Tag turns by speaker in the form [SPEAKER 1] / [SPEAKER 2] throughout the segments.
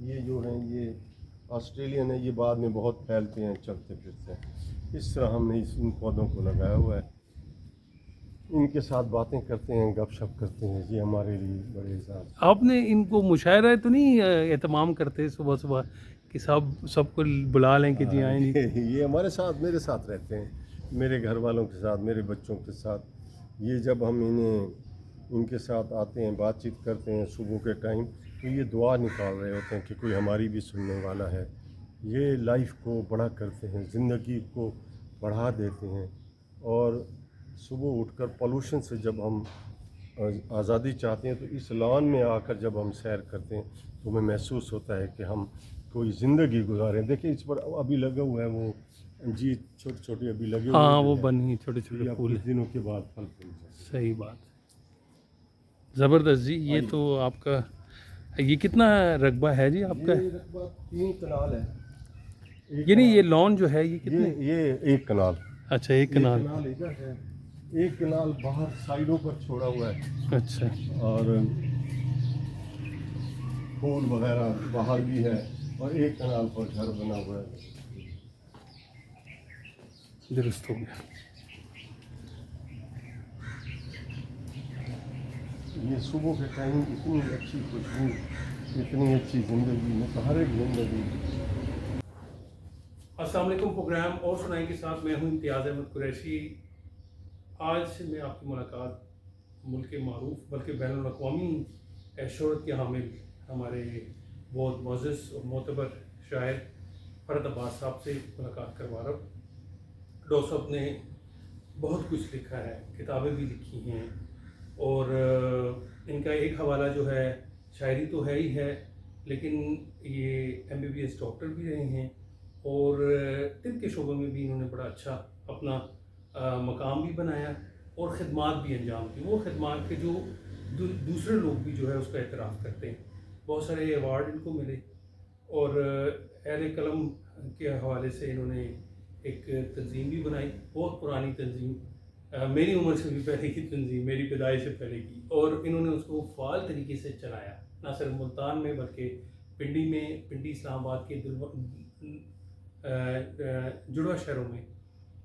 [SPEAKER 1] یہ جو ہیں یہ آسٹریلین ہے، یہ بعد میں بہت پھیلتے ہیں، چلتے پھرتے ہیں. اس طرح ہم نے ان پودوں کو لگایا ہوا ہے. ان کے ساتھ باتیں کرتے ہیں، گپ شپ کرتے ہیں. یہ ہمارے لیے بڑے اعزاز.
[SPEAKER 2] آپ نے ان کو مشاعرہ تو نہیں اہتمام کرتے صبح صبح کہ سب کو بلا لیں کہ جی آئیں جی؟
[SPEAKER 1] یہ ہمارے ساتھ، میرے ساتھ رہتے ہیں، میرے گھر والوں کے ساتھ، میرے بچوں کے ساتھ. یہ جب ہم ان کے ساتھ آتے ہیں، بات چیت کرتے ہیں صبح کے ٹائم، تو یہ دعا نکال رہے ہوتے ہیں کہ کوئی ہماری بھی سننے والا ہے. یہ لائف کو بڑا کرتے ہیں، زندگی کو بڑھا دیتے ہیں. اور صبح اٹھ کر پولوشن سے جب ہم آزادی چاہتے ہیں تو اس لان میں آ کر جب ہم سیر کرتے ہیں تو ہمیں محسوس ہوتا ہے کہ ہم کوئی زندگی گزاریں. دیکھیں اس پر ابھی لگا ہوا ہے وہ انجیر، چھوٹے چھوٹے ابھی لگے ہوئے
[SPEAKER 2] ہاں
[SPEAKER 1] جو
[SPEAKER 2] وہ
[SPEAKER 1] ہے.
[SPEAKER 2] بنی چھوٹے
[SPEAKER 1] یہ
[SPEAKER 2] چھوٹے
[SPEAKER 1] اب
[SPEAKER 2] پھول
[SPEAKER 1] کچھ دنوں کے بعد پھل پھول جائیں.
[SPEAKER 2] صحیح بات. زبردست جی. یہ تو آپ کا یہ کتنا رقبہ ہے جی آپ کا؟
[SPEAKER 1] یہ رقبہ 3 کنال ہے.
[SPEAKER 2] یعنی یہ لان جو ہے یہ کتنے؟
[SPEAKER 1] یہ 1 کنال.
[SPEAKER 2] اچھا 1 کنال.
[SPEAKER 1] ادھر ہے، 1 کنال باہر سائڈوں پر چھوڑا ہوا ہے.
[SPEAKER 2] اچھا
[SPEAKER 1] اور پھول وغیرہ باہر بھی ہے، اور 1 کنال پر گھر بنا ہوا ہے.
[SPEAKER 2] درست ہو گیا.
[SPEAKER 1] یہ صبح کے ٹائم اتنی اچھی خوشبو، اتنی اچھی زندگی، متحرک زندگی.
[SPEAKER 2] السلام علیکم. پروگرام اور سنائیں کے ساتھ میں ہوں امتیاز احمد قریشی. آج سے میں آپ کی ملاقات ملک کے معروف بلکہ بین الاقوامی شہرت کے حامل ہمارے بہت معزز اور معتبر شاعر فرحت عباس صاحب سے ملاقات کروا رہا ہوں. ڈاکٹر صاحب نے بہت کچھ لکھا ہے، کتابیں بھی لکھی ہیں، اور ان کا ایک حوالہ جو ہے شاعری تو ہے ہی ہے، لیکن یہ MBBS ڈاکٹر بھی رہے ہیں، اور طب کے شعبے میں بھی انہوں نے بڑا اچھا اپنا مقام بھی بنایا اور خدمات بھی انجام دی. وہ خدمات کے جو دوسرے لوگ بھی جو ہے اس کا اعتراف کرتے ہیں. بہت سارے ایوارڈ ان کو ملے، اور اہل قلم کے حوالے سے انہوں نے ایک تنظیم بھی بنائی، بہت پرانی تنظیم، میری عمر سے بھی پہلے کی تنظیم، میری پیدائش سے پہلے کی، اور انہوں نے اس کو فعال طریقے سے چلایا، نہ صرف ملتان میں بلکہ پنڈی میں، پنڈی اسلام آباد کے جڑواں شہروں میں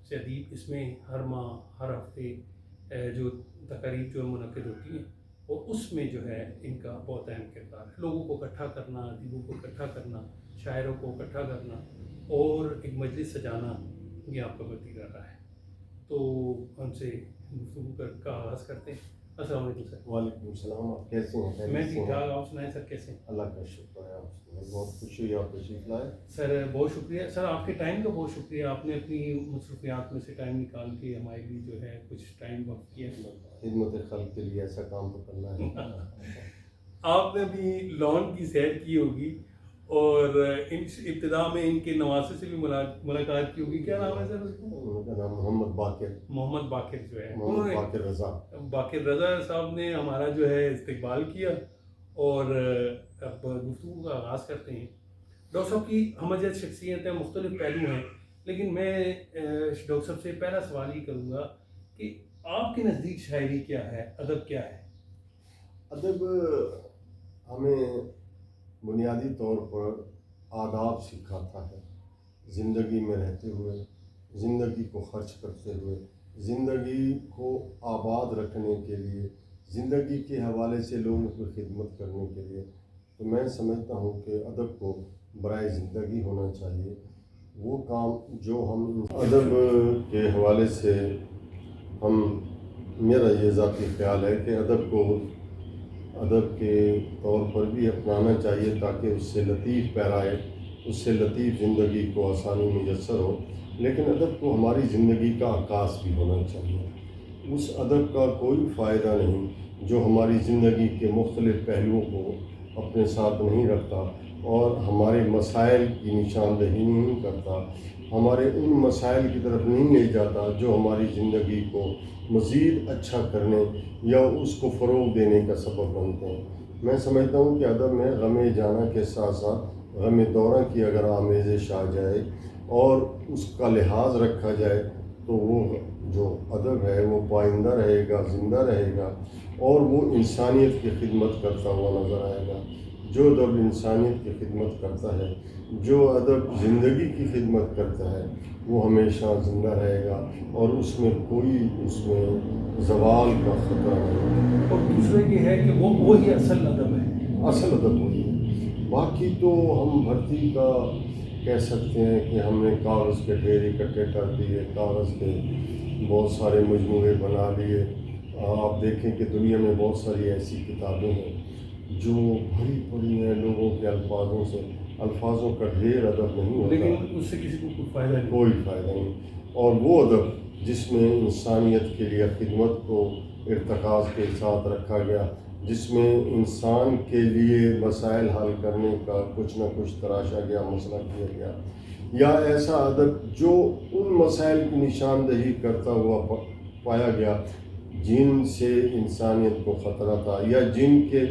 [SPEAKER 2] سے ادیب اس میں ہر ماہ ہر ہفتے جو تقاریب جو منعقد ہوتی ہیں، اور اس میں جو ہے ان کا بہت اہم کردار ہے. لوگوں کو اکٹھا کرنا، ادیبوں کو اکٹھا کرنا، شاعروں کو اکٹھا کرنا اور ایک مجلس سجانا، یہ آپ کا وتیرہ رہا ہے. تو ہم سے گفتگو کا آغاز کرتے ہیں. السلام علیکم سر.
[SPEAKER 1] وعلیکم السلام. آپ کیسے ہیں؟
[SPEAKER 2] میں ٹھیک ٹھاک. آپ سنائیں سر کیسے ہیں؟
[SPEAKER 1] اللہ کا شکر ہے. آپ سے بہت خوشی ہوئی آپ تشریف لائے.
[SPEAKER 2] سر بہت شکریہ سر، آپ کے ٹائم کا بہت شکریہ. آپ نے اپنی مصروفیات میں سے ٹائم نکال کے ہمارے لیے جو ہے کچھ ٹائم وقت کیا.
[SPEAKER 1] خدمت خلق کے لیے ایسا کام تو کرنا ہے.
[SPEAKER 2] آپ نے بھی لان کی سیر کی ہوگی، اور ابتدا میں ان کے نواسے سے بھی ملاقات کی ہوگی. کیا نام ہے سر اس کو؟
[SPEAKER 1] ان کا نام محمد باقر.
[SPEAKER 2] محمد باقر جو ہے،
[SPEAKER 1] محمد باقر رضا.
[SPEAKER 2] باقر رضا صاحب نے ہمارا جو ہے استقبال کیا، اور اب گفتگو کا آغاز کرتے ہیں. ڈاکٹر صاحب کی ہمجد شخصیت ہے، مختلف پہلو ہیں، لیکن میں ڈاکٹر صاحب سے پہلا سوال یہ کروں گا کہ آپ کے نزدیک شاعری کیا ہے، ادب کیا ہے؟
[SPEAKER 1] ادب ہمیں بنیادی طور پر آداب سکھاتا ہے. زندگی میں رہتے ہوئے، زندگی کو خرچ کرتے ہوئے، زندگی کو آباد رکھنے کے لیے، زندگی کے حوالے سے لوگوں کی خدمت کرنے کے لیے. تو میں سمجھتا ہوں کہ ادب کو برائے زندگی ہونا چاہیے. وہ کام جو ہم ادب کے حوالے سے میرا یہ ذاتی خیال ہے کہ ادب کو ادب کے طور پر بھی اپنانا چاہیے، تاکہ اس سے لطیف پیرائے، اس سے لطیف زندگی کو آسانی میسر ہو. لیکن ادب کو ہماری زندگی کا عکاس بھی ہونا چاہیے. اس ادب کا کوئی فائدہ نہیں جو ہماری زندگی کے مختلف پہلوؤں کو اپنے ساتھ نہیں رکھتا، اور ہمارے مسائل کی نشاندہی نہیں کرتا، ہمارے ان مسائل کی طرف نہیں لے جاتا جو ہماری زندگی کو مزید اچھا کرنے یا اس کو فروغ دینے کا سبب بنتے ہیں. میں سمجھتا ہوں کہ ادب میں غم جانا کے ساتھ ساتھ غم دورہ کی اگر آمیزش آ جائے اور اس کا لحاظ رکھا جائے تو وہ جو ادب ہے وہ پائندہ رہے گا، زندہ رہے گا، اور وہ انسانیت کی خدمت کرتا ہوا نظر آئے گا. جو ادب انسانیت کی خدمت کرتا ہے، جو ادب زندگی کی خدمت کرتا ہے، وہ ہمیشہ زندہ رہے گا اور اس میں زوال کا خطرہ نہیں۔
[SPEAKER 2] اور دوسرا یہ ہے کہ وہی اصل ادب ہے،
[SPEAKER 1] اصل ادب وہی ہے۔ باقی تو ہم بھرتی کا کہہ سکتے ہیں کہ ہم نے کاغذ کے ڈھیر اکٹھے کر دیے، کاغذ کے بہت سارے مجموعے بنا لیے۔ آپ دیکھیں کہ دنیا میں بہت ساری ایسی کتابیں ہیں جو بھری پڑی ہیں لوگوں کے الفاظوں سے، الفاظوں کا ڈھیر ادب نہیں ہوتا،
[SPEAKER 2] لیکن اس سے کسی کو کوئی فائدہ نہیں،
[SPEAKER 1] کوئی فائدہ نہیں۔ اور وہ ادب جس میں انسانیت کے لیے خدمت کو ارتکاز کے ساتھ رکھا گیا، جس میں انسان کے لیے مسائل حل کرنے کا کچھ نہ کچھ تراشا گیا، مسئلہ کیا گیا، یا ایسا ادب جو ان مسائل کی نشاندہی کرتا ہوا پایا گیا جن سے انسانیت کو خطرہ تھا، یا جن کے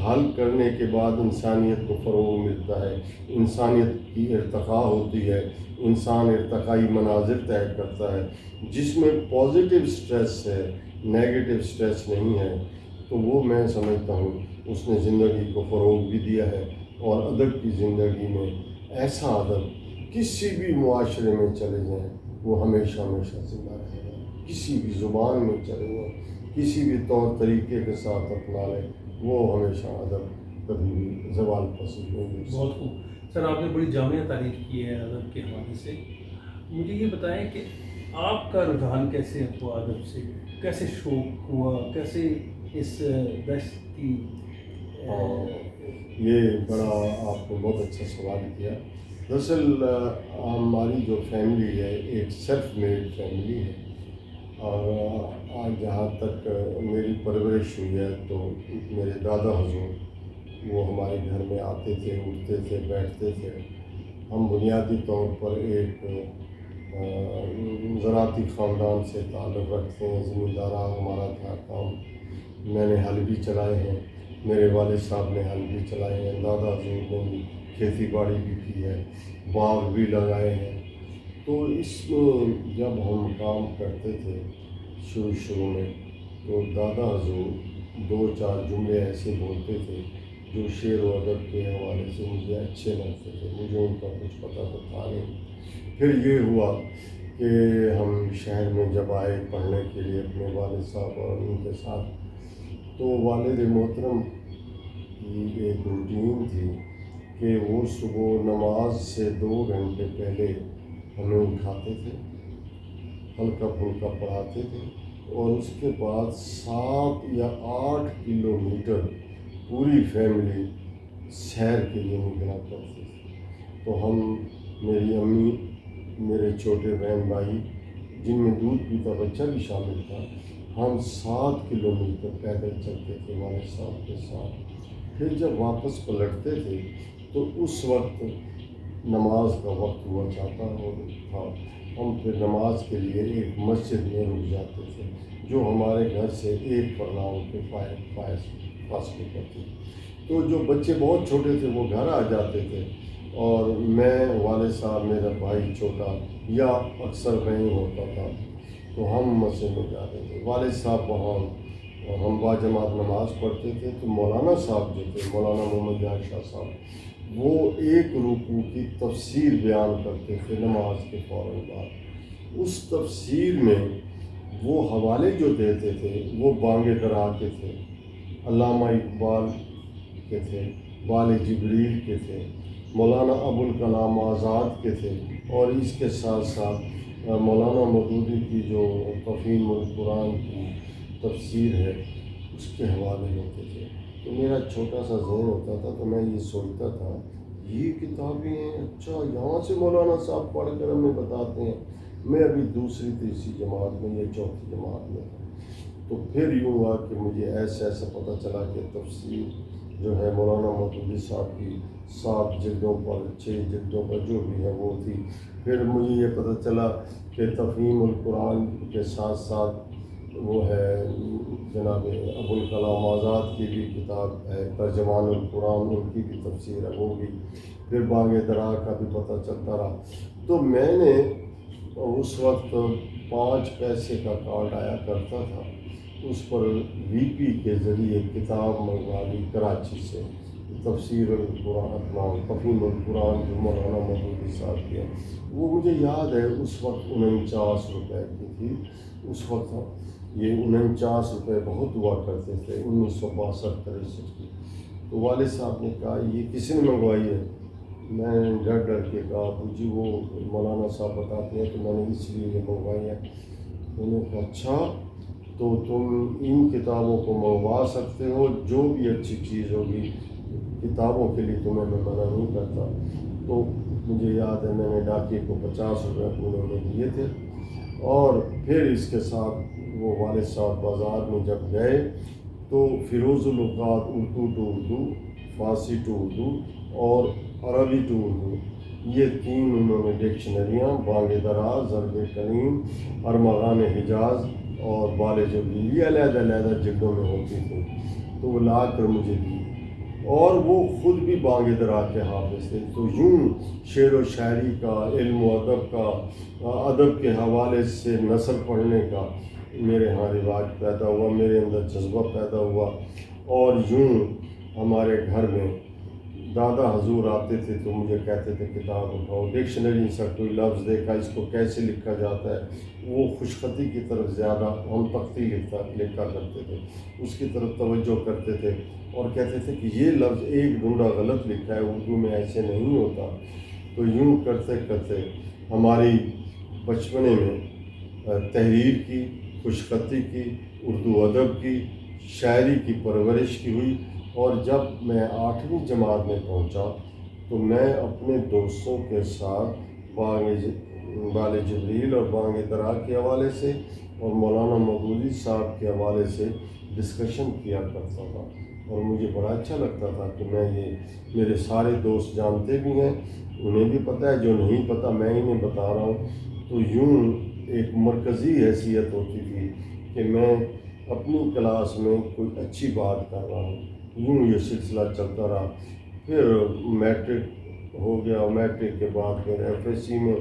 [SPEAKER 1] حل کرنے کے بعد انسانیت کو فروغ ملتا ہے، انسانیت کی ارتقاء ہوتی ہے، انسان ارتقائی مناظر طے کرتا ہے، جس میں پازیٹیو سٹریس ہے، نیگیٹو سٹریس نہیں ہے، تو وہ میں سمجھتا ہوں اس نے زندگی کو فروغ بھی دیا ہے۔ اور ادب کی زندگی میں ایسا ادب کسی بھی معاشرے میں چلے جائیں وہ ہمیشہ ہمیشہ زندہ رہے گا، کسی بھی زبان میں چلے جائیں، کسی بھی طور طریقے کے ساتھ اپنا لیں، وہ ہمیشہ ادب کبھی بھی زوال پذیر نہیں ہو سکتا۔
[SPEAKER 2] بہت خوب سر، آپ نے بڑی جامع تعریف کی ہے ادب کے حوالے سے۔ مجھے یہ بتائیں کہ آپ کا رجحان کیسے ہوا ادب سے، کیسے شوق ہوا، کیسے اس دشت کی
[SPEAKER 1] یہ بڑا آپ نے بہت اچھا سوال کیا۔ دراصل ہماری جو فیملی ہے ایک سیلف میڈ فیملی ہے، اور آج جہاں تک میری پرورش ہوئی ہے تو میرے دادا حضور وہ ہمارے گھر میں آتے تھے، اٹھتے تھے، بیٹھتے تھے۔ ہم بنیادی طور پر ایک زراعتی خاندان سے تعلق رکھتے ہیں، زمیندارہ ہمارا تھا کام۔ میں نے ہل بھی چلائے ہیں، میرے والد صاحب نے ہل بھی چلائے ہیں، دادا حضور نے بھی کھیتی باڑی بھی کی ہے، باغ بھی لگائے ہیں۔ تو اس میں جب ہم کام کرتے تھے شروع میں، تو دادا حضور 2-4 جملے ایسے بولتے تھے جو شعر و ادب کے حوالے سے مجھے اچھے لگتے تھے، مجھے ان کا کچھ پتہ تو تھا نہیں۔ پھر یہ ہوا کہ ہم شہر میں جب آئے پڑھنے کے لیے اپنے والد صاحب اور ان کے ساتھ، تو والد محترم کی ایک روٹین تھی کہ وہ صبح نماز سے 2 گھنٹے پہلے ہمیں اٹھاتے تھے، ہلکا پھلکا پڑھاتے تھے، اور اس کے بعد 7 یا 8 کلومیٹر پوری فیملی سیر کے لیے نکلا کرتے تھے۔ تو ہم، میری امی، میرے چھوٹے بہن بھائی، جن میں دودھ پیتا بچہ بھی شامل تھا، ہم 7 کلومیٹر پیدل چلتے تھے والد صاحب کے ساتھ۔ پھر جب واپس پلٹتے تھے تو اس وقت نماز کا وقت ہوا جاتا تھا، ہم پھر نماز کے لیے ایک مسجد میں رک جاتے تھے جو ہمارے گھر سے 1 فرلانگ کے فاصلے پر تھی۔ تو جو بچے بہت چھوٹے تھے وہ گھر آ جاتے تھے، اور میں، والد صاحب، میرا بھائی چھوٹا، یا اکثر کہیں ہوتا تھا، تو ہم مسجد میں جاتے تھے۔ والد صاحب وہاں، ہم باجماعت نماز پڑھتے تھے، تو مولانا صاحب جو تھے، مولانا محمد جان شاہ صاحب، وہ ایک رکوع کی تفسیر بیان کرتے تھے نماز کے فوراً بعد۔ اس تفسیر میں وہ حوالے جو دیتے تھے وہ بانگ درا کے تھے، علامہ اقبال کے تھے، بال جبریل کے تھے، مولانا ابوالکلام آزاد کے تھے، اور اس کے ساتھ ساتھ مولانا مودودی کی جو تفہیم القرآن کی تفسیر ہے اس کے حوالے ہوتے تھے۔ تو میرا چھوٹا سا ذہن ہوتا تھا، تو میں یہ سوچتا تھا یہ کتابیں ہیں، اچھا یہاں سے مولانا صاحب پڑھ کر ہمیں بتاتے ہیں۔ میں ابھی 2ری-3ری جماعت میں یا 4تھی جماعت میں تھا۔ تو پھر یوں ہوا کہ مجھے ایسا پتہ چلا کہ تفسیر جو ہے مولانا مودودی صاحب کی 7 جلدوں پر، 6 جلدوں پر جو بھی ہے وہ تھی۔ پھر مجھے یہ پتہ چلا کہ تفہیم القرآن کے ساتھ ساتھ وہ ہے جناب ابوالکلام آزاد کی بھی کتاب ہے ترجمان القرآن، ان کی بھی تفسیر ہے وہ بھی۔ پھر بانگ درا کا بھی پتہ چلتا رہا۔ تو میں نے اس وقت 5 پیسے کا کارڈ آیا کرتا تھا، اس پر وی پی کے ذریعے کتاب منگوا لی کراچی سے، تفسیر القرآن اپنا تفہیم القرآن جو مولانا مودودی صاحب کی ہے، وہ مجھے یاد ہے اس وقت 49 روپے کی تھی. اس وقت یہ 49 روپے بہت ہوا کرتے تھے، 1962-63 کی. تو والد صاحب نے کہا یہ کسی نے منگوائی ہے؟ میں نے ڈر کے کہا ابو جی وہ مولانا صاحب بتاتے ہیں کہ میں نے اس لیے یہ منگوائی ہے. انہوں نے کہا اچھا تو تم ان کتابوں کو منگوا سکتے ہو، جو بھی اچھی چیز ہوگی کتابوں کے لیے تمہیں میں منع نہیں کرتا. تو مجھے یاد ہے میں نے ڈاکیے کو 50 روپے انہوں نے دیے تھے. اور پھر اس کے ساتھ وہ والد صاحب بازار میں جب گئے تو فیروز الاوقات اردو ٹو اردو، فارسی ٹو اردو اور عربی ٹو اردو، یہ 3 انہوں نے ڈکشنریاں، بانگ دراز، ضرب کلیم، ارمغان حجاز اور بال جبریل، یہ علیحدہ علیحدہ جلدوں میں ہوتی تھیں. تو وہ لا کر مجھے دی. اور وہ خود بھی بانگ درا کے حافظ تھے. تو یوں شعر و شاعری کا، علم و ادب کا، ادب کے حوالے سے نثر پڑھنے کا میرے ہاں رواج پیدا ہوا، میرے اندر جذبہ پیدا ہوا. اور یوں ہمارے گھر میں دادا حضور آتے تھے تو مجھے کہتے تھے کتاب اٹھاؤ، ڈکشنری سے کوئی لفظ دیکھا اس کو کیسے لکھا جاتا ہے. وہ خوش خطی کی طرف زیادہ، ہم تختی لکھا کرتے تھے، اس کی طرف توجہ کرتے تھے اور کہتے تھے کہ یہ لفظ ایک ڈنڈا غلط لکھا ہے، اردو میں ایسے نہیں ہوتا. تو یوں کرتے کرتے ہماری بچپنے میں تحریر کی، خوش خطی کی، اردو ادب کی، شاعری کی پرورش کی ہوئی. اور جب میں 8ویں جماعت میں پہنچا تو میں اپنے دوستوں کے ساتھ بال جبریل اور بانگ درا کے حوالے سے اور مولانا مودودی صاحب کے حوالے سے ڈسکشن کیا کرتا تھا. اور مجھے بڑا اچھا لگتا تھا کہ میں یہ میرے سارے دوست جانتے بھی ہیں، انہیں بھی پتہ ہے، جو نہیں پتہ میں انہیں بتا رہا ہوں. تو یوں ایک مرکزی حیثیت ہوتی تھی کہ میں اپنی کلاس میں کوئی اچھی بات کر رہا ہوں. یوں یہ سلسلہ چلتا رہا. پھر میٹرک ہو گیا، میٹرک کے بعد پھر FSC میں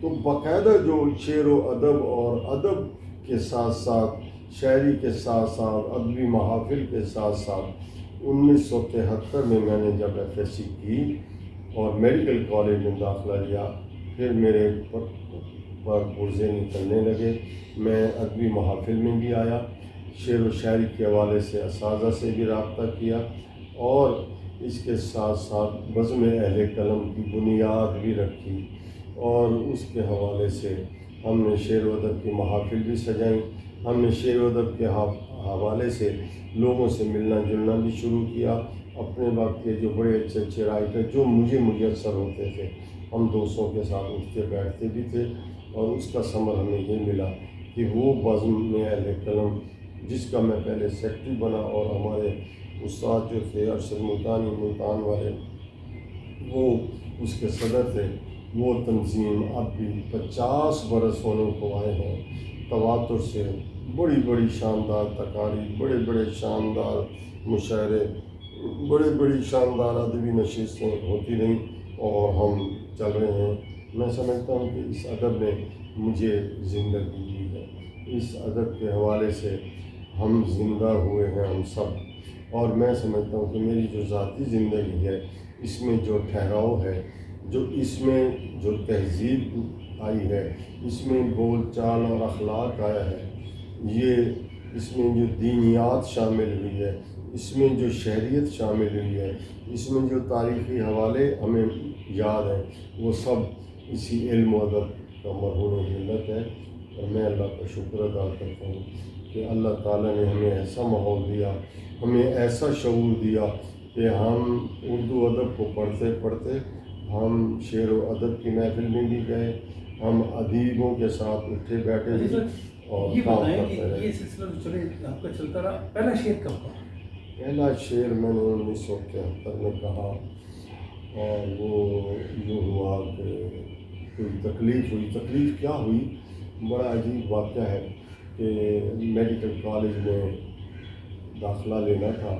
[SPEAKER 1] تو باقاعدہ جو شعر و ادب اور ادب کے ساتھ ساتھ شاعری کے ساتھ ساتھ ادبی محافل کے ساتھ ساتھ 1973 میں نے جب FSC کی اور میڈیکل کالج میں داخلہ لیا، پھر میرے پر پرزے نکلنے لگے. میں ادبی محافل میں بھی آیا، شعر و شاعری کے حوالے سے اساتذہ سے بھی رابطہ کیا اور اس کے ساتھ ساتھ بزم اہل قلم کی بنیاد بھی رکھی. اور اس کے حوالے سے ہم نے شعر و ادب کی محافل بھی سجائیں. ہم نے شعر و ادب کے حوالے سے لوگوں سے ملنا جلنا بھی شروع کیا. اپنے وقت کے جو بڑے اچھے رائٹر جو مجھے میسر ہوتے تھے، ہم دوستوں کے ساتھ اٹھتے بیٹھتے بھی تھے. اور اس کا ثمر ہمیں یہ ملا کہ وہ بزم اہل قلم جس کا میں پہلے سیکرٹری بنا اور ہمارے استاد جو تھے ارشد ملتانی ملتان والے وہ اس کے صدر تھے، وہ تنظیم اب بھی 50 برس ہونے کو آئے ہیں. تواتر سے بڑی بڑی شاندار تقاریر، بڑے بڑے شاندار مشاعرے، بڑی شاندار ادبی نشستیں ہوتی رہیں اور ہم چل رہے ہیں. میں سمجھتا ہوں کہ اس ادب نے مجھے زندگی دی ہے. اس ادب کے حوالے سے ہم زندہ ہوئے ہیں ہم سب. اور میں سمجھتا ہوں کہ میری جو ذاتی زندگی ہے اس میں جو ٹھہراؤ ہے، جو اس میں جو تہذیب آئی ہے، اس میں بول چال اور اخلاق آیا ہے، یہ اس میں جو دینیات شامل ہوئی ہے، اس میں جو شہریت شامل ہوئی ہے، اس میں جو تاریخی حوالے ہمیں یاد ہیں، وہ سب اسی علم و ادب کا مرہون ملت ہے. اور میں اللہ کا شکر ادا کرتا ہوں کہ اللہ تعالیٰ نے ہمیں ایسا ماحول دیا، ہمیں ایسا شعور دیا کہ ہم اردو ادب کو پڑھتے پڑھتے ہم شعر و ادب کی محفل میں بھی گئے، ہم ادیبوں کے ساتھ اٹھے بیٹھے بھی اور
[SPEAKER 2] یہ
[SPEAKER 1] کام
[SPEAKER 2] بتائیں
[SPEAKER 1] کرتے
[SPEAKER 2] کہ
[SPEAKER 1] رہے.
[SPEAKER 2] یہ سلسلہ جو چلے آپ کا چلتا رہا، پہلا شعر کب کا؟
[SPEAKER 1] پہلا شعر میں نے 1973 میں کہا اور وہ یوں ہوا کہ کوئی تکلیف ہوئی. تکلیف کیا ہوئی؟ بڑا عجیب واقعہ ہے کہ میڈیکل کالج میں داخلہ لینا تھا.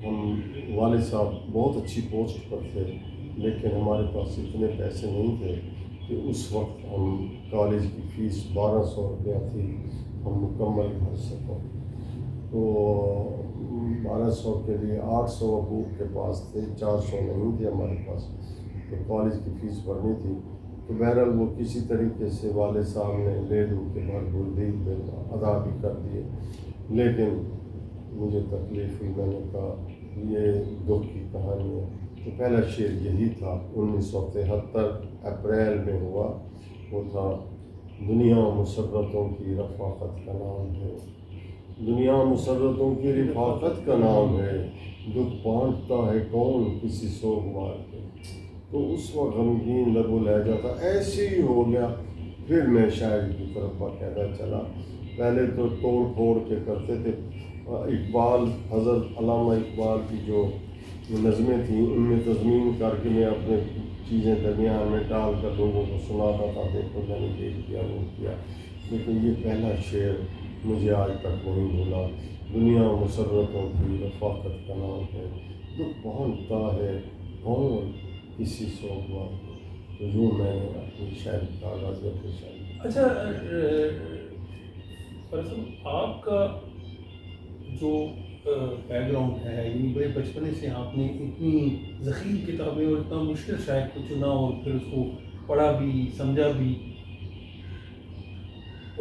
[SPEAKER 1] ہم والد صاحب بہت اچھی پوسٹ پر تھے لیکن ہمارے پاس اتنے پیسے نہیں تھے کہ اس وقت ہم کالج کی فیس 1200 روپیہ تھی ہم مکمل کر سکیں. تو 1200 کے لیے 800 حقوق کے پاس تھے، 400 نہیں تھے ہمارے پاس، تو کالج کی فیس بھرنی تھی، تو بہرحال وہ کسی طریقے سے والد صاحب نے لے لو کے بعد بردی پہ ادا بھی کر دیے، لیکن مجھے تکلیف ہوئی، میں نے کہا یہ دکھ کی کہانی ہے۔ تو پہلا شعر یہی تھا، 1973 اپریل میں ہوا، وہ تھا دنیا مسرتوں کی رفاقت کا نام ہے، دنیا مسرتوں کی رفاقت کا نام ہے، دکھ بانٹتا ہے کون کسی سوگوار کے۔ تو اس وقت غمگین لب و لہجہ تھا، ایسے ہی ہو گیا۔ پھر میں شاعری کی طرف باقاعدہ چلا، پہلے تو توڑ پھوڑ کے کرتے تھے، اقبال، حضرت علامہ اقبال کی جو نظمیں تھیں ان میں تضمین کر کے میں اپنے چیزیں درمیان میں ڈال کر لوگوں کو سناتا تھا، دیکھو میں نے یہ کیا وہ کیا، لیکن یہ پہلا شعر مجھے آج تک نہیں بھولا، دنیا مسرتوں کی رفاقت کا نام ہے، دکھ بہنتا ہے کون کسی سوگوار کو۔ تو یوں میں نے اپنی شاعری کا آغاز کیا شاعری۔
[SPEAKER 2] اچھا فارغ صاحب، آپ کا جو بیک گراؤنڈ ہے، یعنی بڑے بچپنے سے آپ نے اتنی ذخیر کتابیں اور اتنا مشکل شاعر کو چنا اور پھر اس کو پڑھا بھی سمجھا بھی،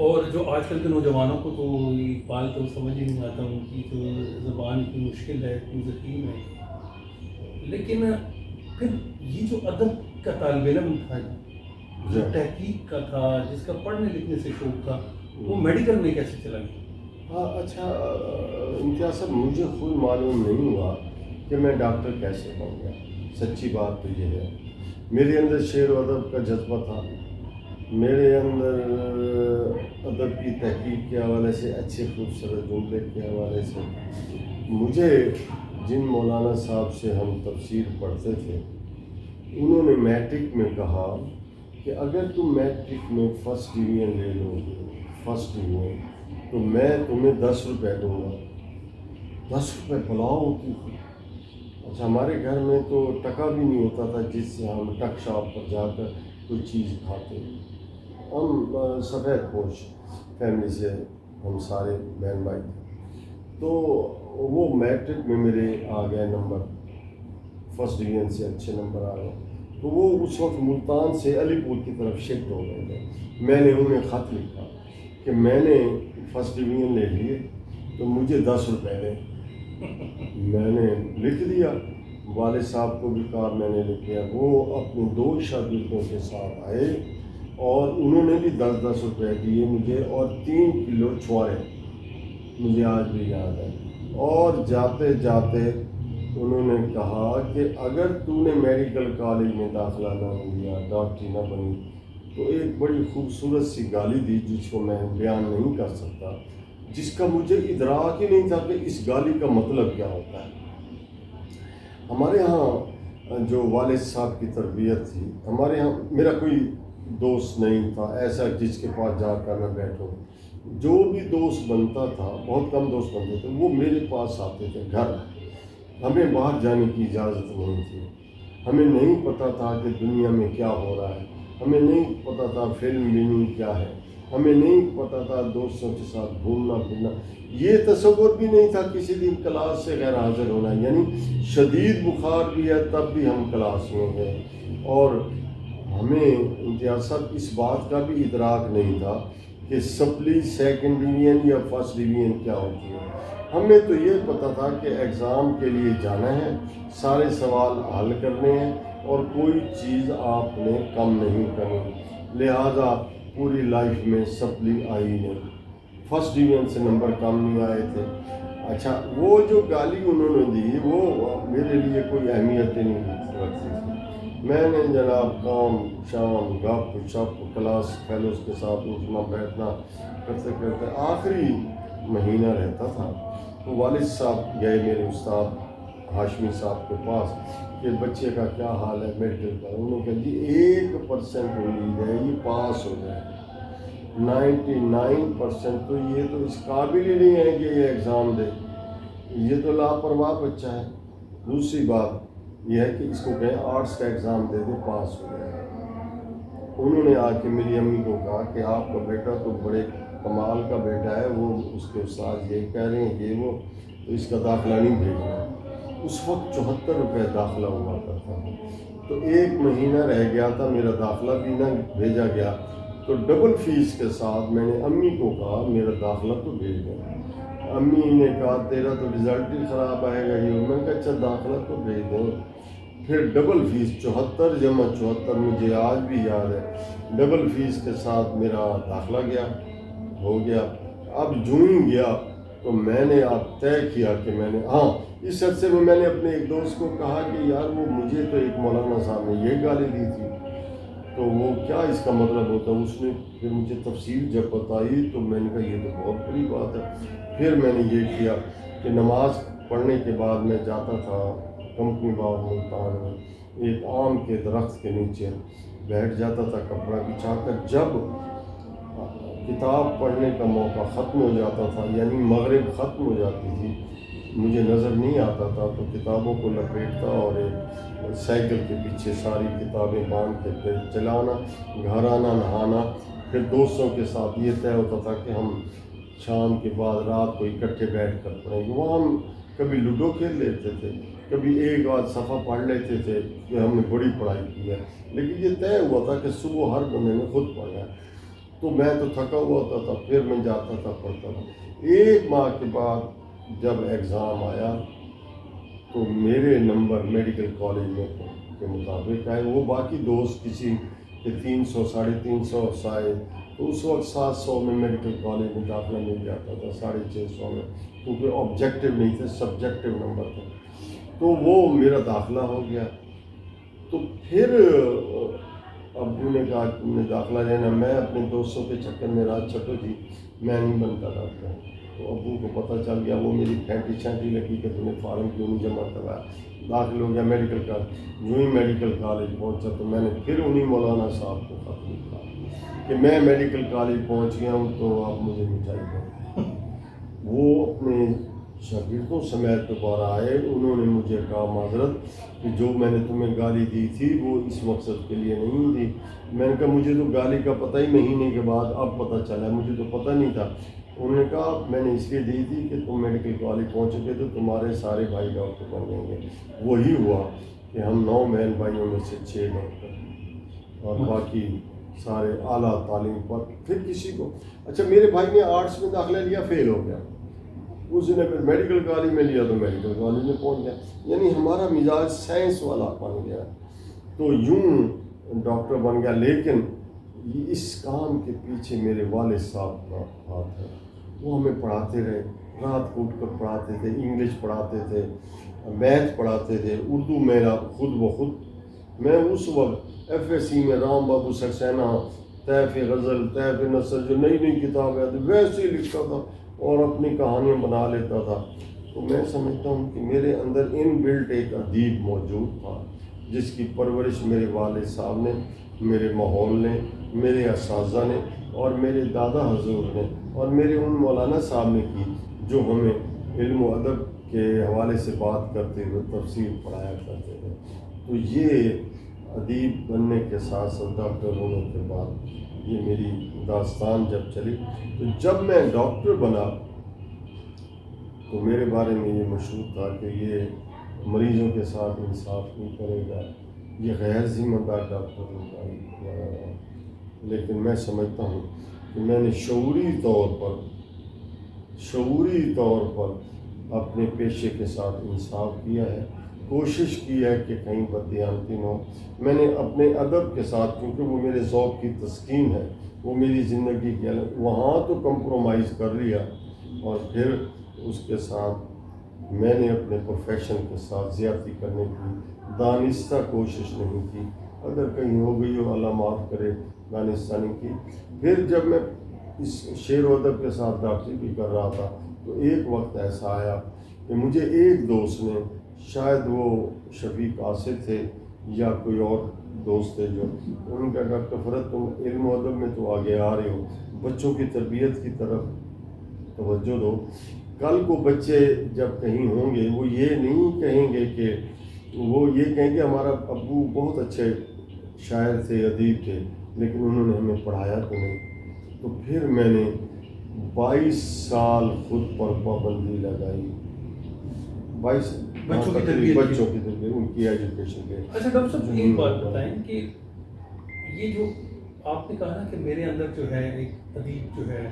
[SPEAKER 2] اور جو آج کل کے نوجوانوں کو تو یہ اقبال تو سمجھ ہی نہیں آتا، ان کی جو زبان اتنی مشکل ہے، اتنی ذخیر ہے، لیکن پھر یہ جو ادب کا طالب علم تھا، جو تحقیق کا تھا، جس کا پڑھنے لکھنے سے شوق تھا، وہ میڈیکل میں کیسے چلا گیا؟
[SPEAKER 1] ہاں اچھا، امتیاز صاحب مجھے خود معلوم نہیں ہوا کہ میں ڈاکٹر کیسے بن گیا، سچی بات تو یہ ہے۔ میرے اندر شعر و ادب کا جذبہ تھا، میرے اندر ادب کی تحقیق کے حوالے سے، اچھے خوبصورت جملے کے حوالے سے، مجھے جن مولانا صاحب سے ہم تفسیر پڑھتے تھے انہوں نے میٹرک میں کہا کہ اگر تم میٹرک میں فرسٹ ڈویژن لے لو گے، فرسٹ ڈویژن، تو میں تمہیں 10 روپے دوں گا۔ 10 روپے بلاؤ ہوتی تھی۔ اچھا، ہمارے گھر میں تو ٹکا بھی نہیں ہوتا تھا جس سے ہم ٹک شاپ پر جا کر کوئی چیز کھاتے، ہم سفید پوش فیملی سے ہم سارے بہن بھائی تھے، تو وہ میٹرک میں میرے آ گئے نمبر، فرسٹ ڈویژن سے اچھے نمبر آ گئے، تو وہ اس وقت ملتان سے علی پور کی طرف شفٹ ہو گئے تھے۔ میں نے انہیں خط لکھا کہ میں نے فرسٹ ڈویژن لے لیے تو مجھے 10 روپے دیں۔ میں نے لکھ دیا، والد صاحب کو بھی کہا میں نے لکھ دیا، وہ اپنے 2 شاگردوں کے ساتھ آئے اور انہوں نے بھی 10 روپے دیے مجھے، اور 3 کلو چھوارے، مجھے آج بھی یاد ہے۔ اور جاتے جاتے انہوں نے کہا کہ اگر تو نے میڈیکل کالج میں داخلہ نہ لیا، ڈاکٹری نہ بنی، تو ایک بڑی خوبصورت سی گالی دی جس کو میں بیان نہیں کر سکتا، جس کا مجھے ادراک ہی نہیں تھا کہ اس گالی کا مطلب کیا ہوتا ہے۔ ہمارے ہاں جو والد صاحب کی تربیت تھی، ہمارے ہاں میرا کوئی دوست نہیں تھا ایسا جس کے پاس جا کر میں بیٹھوں، جو بھی دوست بنتا تھا، بہت کم دوست بنتے تھے، وہ میرے پاس آتے تھے گھر، ہمیں باہر جانے کی اجازت نہیں تھی، ہمیں نہیں پتہ تھا کہ دنیا میں کیا ہو رہا ہے، ہمیں نہیں پتہ تھا فلم میننگ کیا ہے، ہمیں نہیں پتہ تھا دوستوں کے ساتھ گھومنا پھرنا، یہ تصور بھی نہیں تھا کسی دن کلاس سے غیر حاضر ہونا، یعنی شدید بخار بھی ہے تب بھی ہم کلاس میں گئے، اور ہمیں امتیاز صاحب اس بات کا بھی ادراک نہیں تھا کہ سپلی سیکنڈ ڈویژن یا فرسٹ ڈویژن کیا ہوتی ہے۔ ہمیں تو یہ پتہ تھا کہ ایگزام کے لیے جانا ہے، سارے سوال حل کرنے ہیں اور کوئی چیز آپ نے کم نہیں کرنی، لہٰذا پوری لائف میں سپلی آئی نہیں، فرسٹ ڈویژن سے نمبر کم نہیں آئے تھے۔ اچھا، وہ جو گالی انہوں نے دی وہ میرے لیے کوئی اہمیت ہی نہیں رکھتی تھی، میں نے جناب کام شام گپ شپ کلاس فیلوز کے ساتھ اٹھنا بیٹھنا کرتے کرتے آخری مہینہ رہتا تھا، تو والد صاحب گئے میرے استاد ہاشمی صاحب کے پاس کہ بچے کا کیا حال ہے میڈیکل کا، انہوں نے کہا جی 1% امید ہے یہ پاس ہو جائے، 99% تو یہ تو اس قابل ہی نہیں ہے کہ یہ ایگزام دے، یہ تو لاپرواہ بچہ ہے۔ دوسری بات یہ ہے کہ اس کو کہیں آرٹس کا ایگزام دے دے، پاس ہو جائے۔ انہوں نے آ کے میری امی کو کہا کہ آپ کا بیٹا تو بڑے کمال کا بیٹا ہے، وہ اس کے استاد یہ کہہ رہے ہیں یہ وہ، تو اس کا داخلہ نہیں بھیجنا۔ اس وقت 74 روپے داخلہ ہوا کرتا تھا، تو 1 مہینہ رہ گیا تھا، میرا داخلہ بھی نہ بھیجا گیا، تو ڈبل فیس کے ساتھ میں نے امی کو کہا میرا داخلہ تو بھیج دیں۔ امی نے کہا تیرا تو رزلٹ ہی خراب آئے گا، یہ میں نے کہا اچھا داخلہ تو بھیج دیں۔ پھر ڈبل فیس 74 جمع 74 مجھے آج بھی یاد ہے، ڈبل فیس کے ساتھ میرا داخلہ گیا، ہو گیا۔ اب جو ہی گیا تو میں نے اب طے کیا کہ میں نے اس عرصے میں نے اپنے ایک دوست کو کہا کہ یار وہ مجھے تو ایک مولانا صاحب نے یہ گالی دی تھی، تو وہ کیا اس کا مطلب ہوتا ہے؟ اس نے پھر مجھے تفصیل جب بتائی تو میں نے کہا یہ تو بہت بڑی بات ہے۔ پھر میں نے یہ کیا کہ نماز پڑھنے کے بعد میں جاتا تھا کمپنی باغ ملتان میں، ایک آم کے درخت کے نیچے بیٹھ جاتا تھا کپڑا بچھا کر۔ جب کتاب پڑھنے کا موقع ختم ہو جاتا تھا، یعنی مغرب ختم ہو جاتی تھی، مجھے نظر نہیں آتا تھا، تو کتابوں کو لپیٹتا اور ایک سائیکل کے پیچھے ساری کتابیں باندھ کے پھر چلانا، گھر آنا، نہانا، پھر دوستوں کے ساتھ یہ طے ہوتا تھا کہ ہم شام کے بعد رات کو اکٹھے بیٹھ کر پڑھیں گے۔ وہاں ہم کبھی لوڈو کھیل لیتے تھے، کبھی ایک آدھ صفحہ پڑھ لیتے تھے کہ ہم نے بڑی پڑھائی کی ہے، لیکن یہ طے ہوا تھا کہ صبح ہر بندے نے خود پڑھنا ہے۔ تو میں تو تھکا ہوا ہوتا تھا، پھر میں جاتا تھا پڑھتا تھا۔ 1 ماہ کے بعد جب ایگزام آیا تو میرے نمبر میڈیکل کالج میں کے مطابق آئے، وہ باقی دوست کسی کے 300 350 آئے، تو اس وقت 700 میں میڈیکل کالج میں داخلہ مل جاتا تھا، 650 میں، کیونکہ آبجیکٹیو نہیں تھے، سبجیکٹیو نمبر تھے، تو وہ میرا داخلہ ہو گیا۔ تو پھر ابو نے کہا تم نے داخلہ لینا، میں اپنے دوستوں کے چکر میں رات چھٹو جی میں نہیں بنتا ڈاکٹر، تو ابو کو پتہ چل گیا، وہ میری پھینٹی چھینٹی لگی کہ تم نے فارم کیوں نہیں جمع کروایا، داخل ہو گیا میڈیکل کالج۔ جو ہی میڈیکل کالج پہنچا تو میں نے پھر انہیں مولانا صاحب کو خط لکھا کہ میں میڈیکل کالج پہنچ گیا ہوں تو آپ مجھے مٹائی دیں۔ وہ اپنے شاگردوں سمیت دوبارہ آئے، انہوں نے مجھے کہا معذرت کہ جو میں نے تمہیں گالی دی تھی وہ اس مقصد کے لیے نہیں دی۔ میں نے کہا مجھے تو گالی کا پتہ ہی مہینے کے بعد اب پتہ چلا، مجھے تو پتہ نہیں تھا۔ انہوں نے کہا میں نے اس لیے دی تھی کہ تم میڈیکل کالج پہنچ گے تو تمہارے سارے بھائی ڈاکٹر بن جائیں گے۔ وہی ہوا کہ ہم 9 بہن بھائیوں میں سے 6 ڈاکٹر اور باقی سارے اعلیٰ تعلیم پر۔ پھر کسی کو اچھا میرے بھائی نے آرٹس میں داخلہ لیا، فیل ہو گیا، اس نے پھر میڈیکل کالج میں لیا تو میڈیکل کالج میں پہنچ گیا، یعنی ہمارا مزاج سائنس والا بن گیا، تو یوں ڈاکٹر بن گیا۔ لیکن اس کام کے پیچھے میرے والد صاحب کا ہاتھ ہے، وہ ہمیں پڑھاتے رہے، رات کو اٹھ کر پڑھاتے تھے، انگلش پڑھاتے تھے، میتھ پڑھاتے تھے، اردو میرا خود بخود۔ میں اس وقت ایف ایس سی میں رام بابو سکسینہ، طیف غزل، طیف نثر جو نئی نئی کتابیں آتی ویسے ہی لکھتا تھا اور اپنی کہانیاں بنا لیتا تھا۔ تو میں سمجھتا ہوں کہ میرے اندر ان بلٹ ایک ادیب موجود تھا، جس کی پرورش میرے والد صاحب نے، میرے ماحول نے، میرے اساتذہ نے اور میرے دادا حضور نے اور میرے ان مولانا صاحب نے کی، جو ہمیں علم و ادب کے حوالے سے بات کرتے ہوئے تفسیر پڑھایا کرتے تھے۔ تو یہ ادیب بننے کے ساتھ ساتھ ڈاکٹر ہونے کے بعد یہ میری داستان جب چلی، تو جب میں ڈاکٹر بنا تو میرے بارے میں یہ مشہور تھا کہ یہ مریضوں کے ساتھ انصاف نہیں کرے گا، یہ غیر ذمہ دار ڈاکٹر ہوگا۔ لیکن میں سمجھتا ہوں کہ میں نے شعوری طور پر اپنے پیشے کے ساتھ انصاف کیا ہے، کوشش کی ہے کہ کہیں بددیانتی نہ ہو۔ میں نے اپنے ادب کے ساتھ، کیونکہ وہ میرے ذوق کی تسکین ہے، وہ میری زندگی کی وہاں تو کمپرومائز کر لیا، اور پھر اس کے ساتھ میں نے اپنے پروفیشن کے ساتھ زیادتی کرنے کی دانستہ کوشش نہیں کی، اگر کہیں ہو گئی ہو اللہ معاف کرے، دانستہ نہیں کی۔ پھر جب میں اس شعر و ادب کے ساتھ ڈاکٹری بھی کر رہا تھا تو ایک وقت ایسا آیا کہ مجھے ایک دوست نے، شاید وہ شفیق آصف تھے یا کوئی اور دوست تھے، جو ان کا ڈاکٹر فرد تم علم و ادب میں تو آگے آ رہے ہو، بچوں کی تربیت کی طرف توجہ دو، کل کو بچے جب کہیں ہوں گے وہ یہ نہیں کہیں گے کہ وہ یہ کہیں گے ہمارا ابو بہت اچھے شاعر تھے، ادیب تھے، لیکن انہوں نے ہمیں پڑھایا تو نہیں۔ تو پھر میں نے 22 سال خود پر پابندی لگائی 22
[SPEAKER 2] بچوں کی تربیت
[SPEAKER 1] بچوں کی تربیت، ان کی ایجوکیشن کے.
[SPEAKER 2] اچھا ڈاکٹر صاحب ایک بات بتائیں کہ یہ جو آپ نے کہا نا کہ میرے اندر جو ہے ایک ادیب جو ہے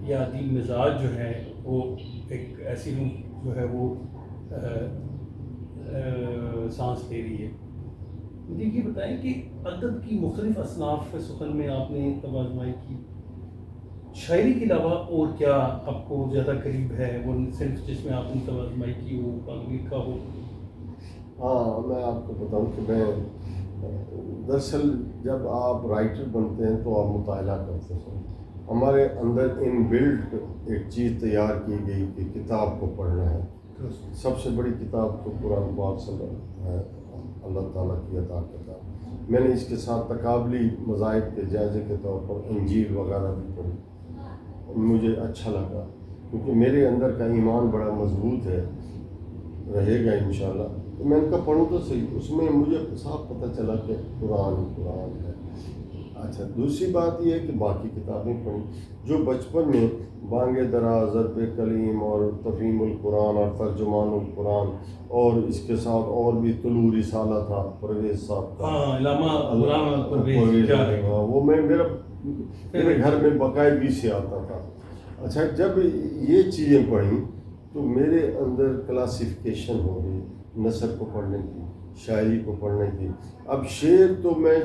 [SPEAKER 2] یا ادیب مزاج جو ہے وہ ایک ایسی روح جو ہے وہ سانس لے رہی ہے. مجھے یہ بتائیں کہ ادب کی مختلف اصناف سخن میں آپ نے توازمائی کی، شاعری کے علاوہ اور کیا آپ کو زیادہ قریب ہے وہ صرف جس میں آپ نے توازمائی کی ہو، کام لکھا ہو؟
[SPEAKER 1] ہاں میں آپ کو بتاؤں کہ میں دراصل جب آپ رائٹر بنتے ہیں تو آپ مطالعہ کرتے ہیں. ہمارے اندر ان بلڈ ایک چیز تیار کی گئی کہ کتاب کو پڑھنا ہے. سب سے بڑی کتاب تو قرآن پاک صلی اللہ ہے، اللہ تعالیٰ کی عطا کتاب. میں نے اس کے ساتھ تقابلی مذاہب کے جائزے کے طور پر انجیل وغیرہ بھی پڑھی. مجھے اچھا لگا کیونکہ میرے اندر کا ایمان بڑا مضبوط ہے، رہے گا انشاءاللہ. تو میں ان کا پڑھوں تو صحیح، اس میں مجھے صاف پتہ چلا کہ قرآن ہے. اچھا دوسری بات یہ ہے کہ باقی کتابیں پڑھیں جو بچپن میں بانگ درا، ضرب کلیم اور تفہیم القرآن اور ترجمان القرآن، اور اس کے ساتھ اور بھی طلوع رسالہ تھا پرویز صاحب کا،
[SPEAKER 2] علامہ غلام پرویز،
[SPEAKER 1] وہ میرے گھر میں باقاعدگی سے آتا تھا. اچھا جب یہ چیزیں پڑھیں تو میرے اندر کلاسیفیکیشن ہو گئی نثر کو پڑھنے کی، شاعری کو پڑھنے کی. اب شعر تو میں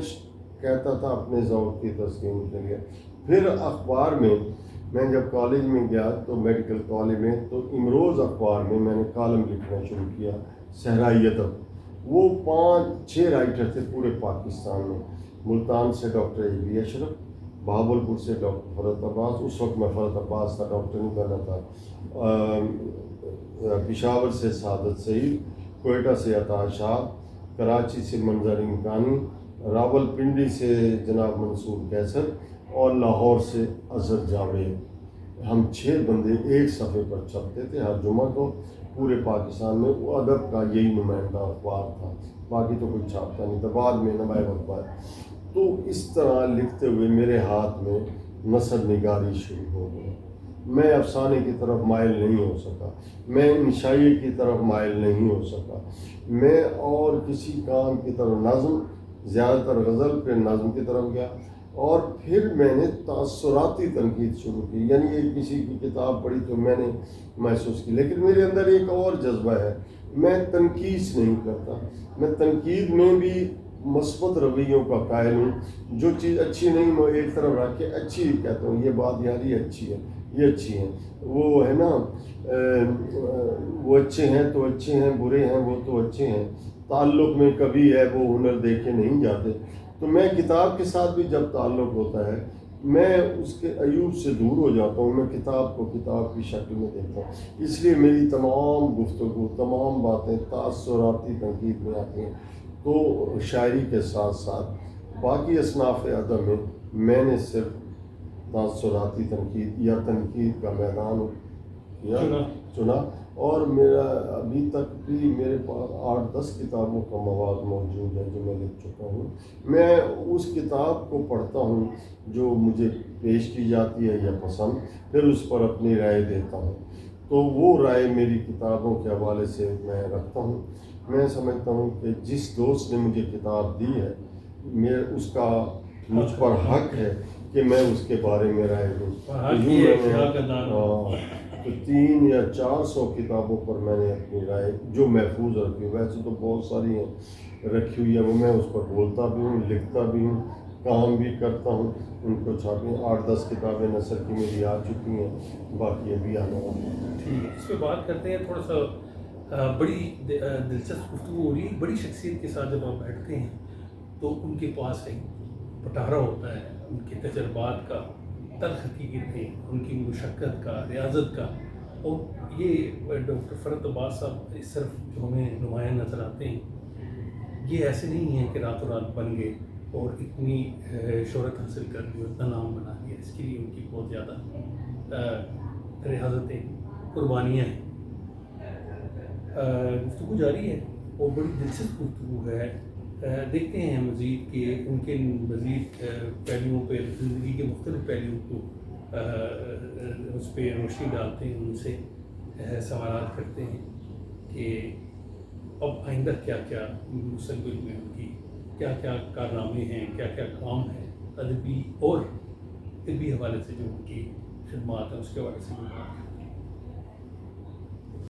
[SPEAKER 1] کہتا تھا اپنے ذوق کی تسکین کے لیے. پھر اخبار میں جب کالج میں گیا تو میڈیکل کالج میں، تو امروز اخبار میں نے کالم لکھنا شروع کیا، صحرائی ادب. وہ 5-6 رائٹر تھے پورے پاکستان میں. ملتان سے ڈاکٹر اے بی اشرف، بہاولپور سے ڈاکٹر فرت عباس، اس وقت میں فرت عباس تھا، ڈاکٹر نہیں بنا تھا. پشاور سے سعادت سعید، کوئٹہ سے عطا شاہ، کراچی سے منظر امکانی، راول پنڈی سے جناب منصور کیسر، اور لاہور سے اظہر جاوید. ہم 6 بندے ایک صفحے پر چھپتے تھے ہر جمعہ کو پورے پاکستان میں. وہ ادب کا یہی نمائندہ اخبار تھا، باقی تو کوئی چھاپتا نہیں تھا. بعد میں نمائب اخبار. تو اس طرح لکھتے ہوئے میرے ہاتھ میں نثر نگاری شروع ہو گئی. میں افسانے کی طرف مائل نہیں ہو سکا، میں انشائی کی طرف مائل نہیں ہو سکا، میں اور کسی کام کی طرف، نظم زیادہ تر غزل، پھر نظم کی طرف گیا. اور پھر میں نے تاثراتی تنقید شروع کی. یعنی یہ کسی کی کتاب پڑھی تو میں نے محسوس کی. لیکن میرے اندر ایک اور جذبہ ہے، میں تنقید نہیں کرتا. میں تنقید میں بھی مثبت رویوں کا قائل ہوں. جو چیز اچھی نہیں میں ایک طرف رکھ کے اچھی کہتا ہوں، یہ بات یار یہ اچھی ہے، یہ اچھی ہے. وہ ہے نا وہ اچھے ہیں تو اچھے ہیں، برے ہیں وہ تو اچھے ہیں. تعلق میں کبھی ہے وہ ہنر دیکھے نہیں جاتے. تو میں کتاب کے ساتھ بھی جب تعلق ہوتا ہے میں اس کے عیوب سے دور ہو جاتا ہوں. میں کتاب کو کتاب کی شکل میں دیکھتا ہوں. اس لیے میری تمام گفتگو، تمام باتیں تاثراتی تنقید میں آتی ہیں. تو شاعری کے ساتھ ساتھ باقی اصناف ادب میں نے صرف تاثراتی تنقید یا تنقید کا میدان چنا. اور میرا ابھی تک بھی میرے پاس 8-10 کتابوں کا مواد موجود ہے جو میں لکھ چکا ہوں. میں اس کتاب کو پڑھتا ہوں جو مجھے پیش کی جاتی ہے یا پسند، پھر اس پر اپنی رائے دیتا ہوں. تو وہ رائے میری کتابوں کے حوالے سے میں رکھتا ہوں. میں سمجھتا ہوں کہ جس دوست نے مجھے کتاب دی ہے اس کا مجھ پر حق ہے کہ میں اس کے بارے میں رائے دوں. تو 300 یا 400 کتابوں پر میں نے اپنی رائے جو محفوظ رکھی. ویسے تو بہت ساری ہیں رکھی ہوئی ہیں، وہ میں اس پر بولتا بھی ہوں، لکھتا بھی ہوں، کام بھی کرتا ہوں. ان کو چھاپیں 8-10 کتابیں نثر کی میری آ چکی ہیں، باقی ابھی آنے والی ہیں.
[SPEAKER 2] ٹھیک ہے، اس پہ بات کرتے ہیں. تھوڑا سا بڑی دلچسپ گفتگو ہو رہی ہے. بڑی شخصیت کے ساتھ جب آپ بیٹھتے ہیں تو ان کے پاس ایک پٹارا ہوتا ہے ان کے تجربات کا، تلخ حقیقتیں، ان کی مشقت کا، ریاضت کا. اور یہ ڈاکٹر فرت عباس صاحب اس طرف جو ہمیں نمایاں نظر آتے ہیں، یہ ایسے نہیں ہیں کہ راتوں رات بن گئے اور اتنی شہرت حاصل کر لی، اتنا نام بنا لیا. اس کے لیے ان کی بہت زیادہ ریاضتیں، قربانیاں ہیں. گفتگو جاری ہے اور بڑی دلچسپ گفتگو ہے. دیکھتے ہیں مزید کہ ان کے مزید پہلوؤں پہ، زندگی کے مختلف پہلوؤں کو اس پہ روشنی ڈالتے ہیں، ان سے سوالات کرتے ہیں. کہ اب آئندہ کیا کیا مستقبل میں ان کی کیا کیا کارنامے ہیں، کیا کیا کام ہیں ادبی اور طبی حوالے سے جو ان کی خدمات ہیں اس کے حوالے سے بھی بات کریں۔